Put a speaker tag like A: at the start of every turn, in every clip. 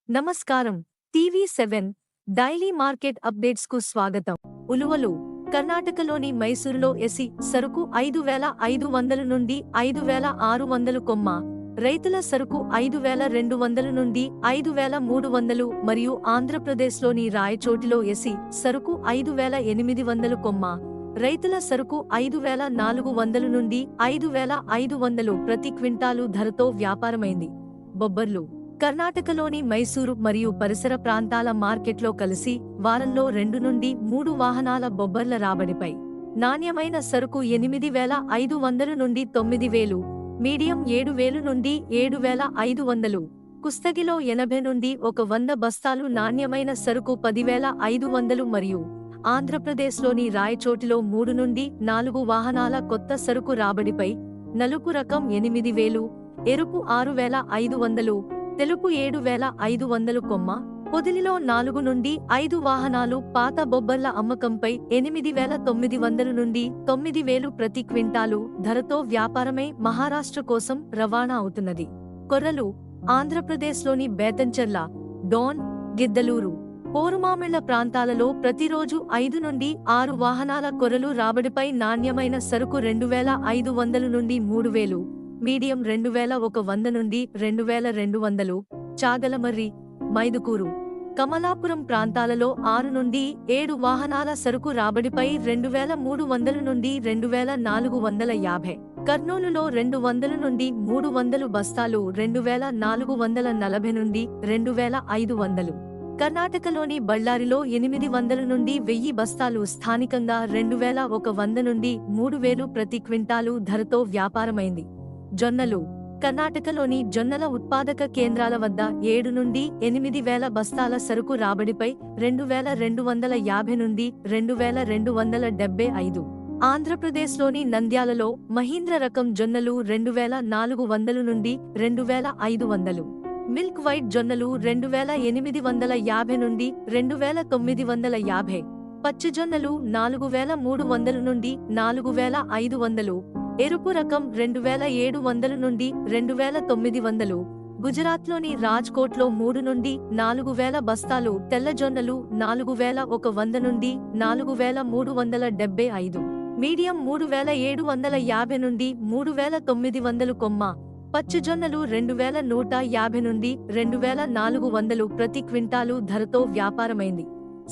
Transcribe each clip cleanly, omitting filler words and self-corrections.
A: నమస్కారం. టీవీ7 daily market updates కు స్వాగతం. ఉలువలు కర్ణాటకలోని మైసూరులో ఎసి సరుకు 5,500 నుండి 5,600 కొమ్మ, రైతుల సరుకు 5,200 నుండి 5,300 మరియు ఆంధ్రప్రదేశ్లోని రాయచోటిలో ఎసి సరుకు 5,800 కొమ్మ, రైతుల సరుకు 5,400 నుండి 5,500 ప్రతి క్వింటాలు ధరతో వ్యాపారమైంది. బొబ్బర్లు కర్ణాటకలోని మైసూరు మరియు పరిసర ప్రాంతాల మార్కెట్లో కలిసి వారంలో 2 నుండి 3 వాహనాల బొబ్బర్ల రాబడిపై నాణ్యమైన సరుకు 8,500 నుండి 9,000, మీడియం 7,000 నుండి 7,500, కుస్తగిలో 80 నుండి 100 బస్తాలు నాణ్యమైన సరుకు 10,500 మరియు ఆంధ్రప్రదేశ్లోని రాయచోటిలో 3 నుండి 4 వాహనాల కొత్త సరుకు రాబడిపై నలుపు రకం 8,000, ఎరుపు 6,500, తెలుపు 7,500 కొమ్మ, పొదిలిలో 4 నుండి 5 వాహనాలు పాత బొబ్బర్ల అమ్మకంపై 8,900 నుండి 9,000 ప్రతి క్వింటాలు ధరతో వ్యాపారమై మహారాష్ట్ర కోసం రవాణా అవుతున్నది. కొర్రలు ఆంధ్రప్రదేశ్లోని బేతంచెర్ల, డోన్, గిద్దలూరు, పోరుమామిళ్ల ప్రాంతాలలో ప్రతిరోజు 5 నుండి 6 వాహనాల కొర్రలు రాబడిపై నాణ్యమైన సరుకు 2,500 నుండి 3,000, మీడియం 2,100 నుండి 2,200, చాగలమర్రి, మైదుకూరు, కమలాపురం ప్రాంతాలలో 6 నుండి 7 వాహనాల సరుకు రాబడిపై 2,300 నుండి 2,450, కర్నూలులో 200 నుండి 300 బస్తాలు 2,440 నుండి 2,500, కర్ణాటకలోని బళ్ళారిలో 800 నుండి 1000 బస్తాలు స్థానికంగా 2,100 నుండి 3,000 ప్రతి క్వింటాలు ధరతో వ్యాపారమైంది. జొన్నలు కర్ణాటకలోని జొన్నల ఉత్పాదక కేంద్రాల వద్ద 7 నుండి 8,000 బస్తాల సరుకు రాబడిపై 2,250 నుండి 2,275, ఆంధ్రప్రదేశ్లోని నంద్యాలలో మహీంద్ర రకం జొన్నలు 2,400 నుండి 2,500, మిల్క్ వైట్ జొన్నలు 2,850 నుండి 2,950, పచ్చిజొన్నలు 4,300 నుండి 4,500, ఎరుపు రకం 2,700 నుండి 2,900, గుజరాత్లోని రాజ్కోట్లో 3 నుండి 4,000 బస్తాలు తెల్లజొన్నలు 4,100 నుండి 4,375, మీడియం 3,750 నుండి 3,900 కొమ్మ, పచ్చిజొన్నలు 2,150 నుండి 2,400 ప్రతి క్వింటాలు ధరతో వ్యాపారమైంది.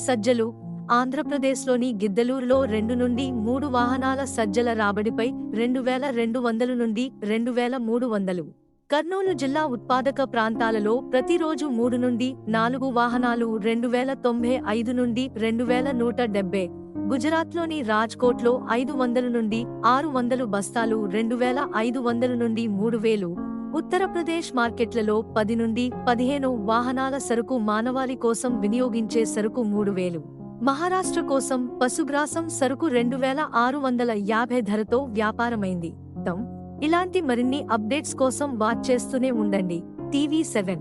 A: సజ్జలు ఆంధ్రప్రదేశ్లోని గిద్దలూరులో 2 నుండి 3 వాహనాల సజ్జల రాబడిపై 2,200 నుండి 2,300, కర్నూలు జిల్లా ఉత్పాదక ప్రాంతాలలో ప్రతిరోజు 3 నుండి 4 వాహనాలు 2,095 నుండి 2,170, గుజరాత్లోని రాజ్కోట్లో 500 నుండి 600 బస్తాలు 2,500 నుండి 3,000, ఉత్తరప్రదేశ్ మార్కెట్లలో 10 నుండి 15 వాహనాల సరుకు మానవాళి కోసం వినియోగించే సరుకు 3,000, మహారాష్ట్ర కోసం పశుగ్రాసం సరుకు 2,650 ధరతో వ్యాపారమైంది. ఇలాంటి మరిన్ని అప్డేట్స్ కోసం వాచ్ చేస్తూనే ఉండండి టీవీ7.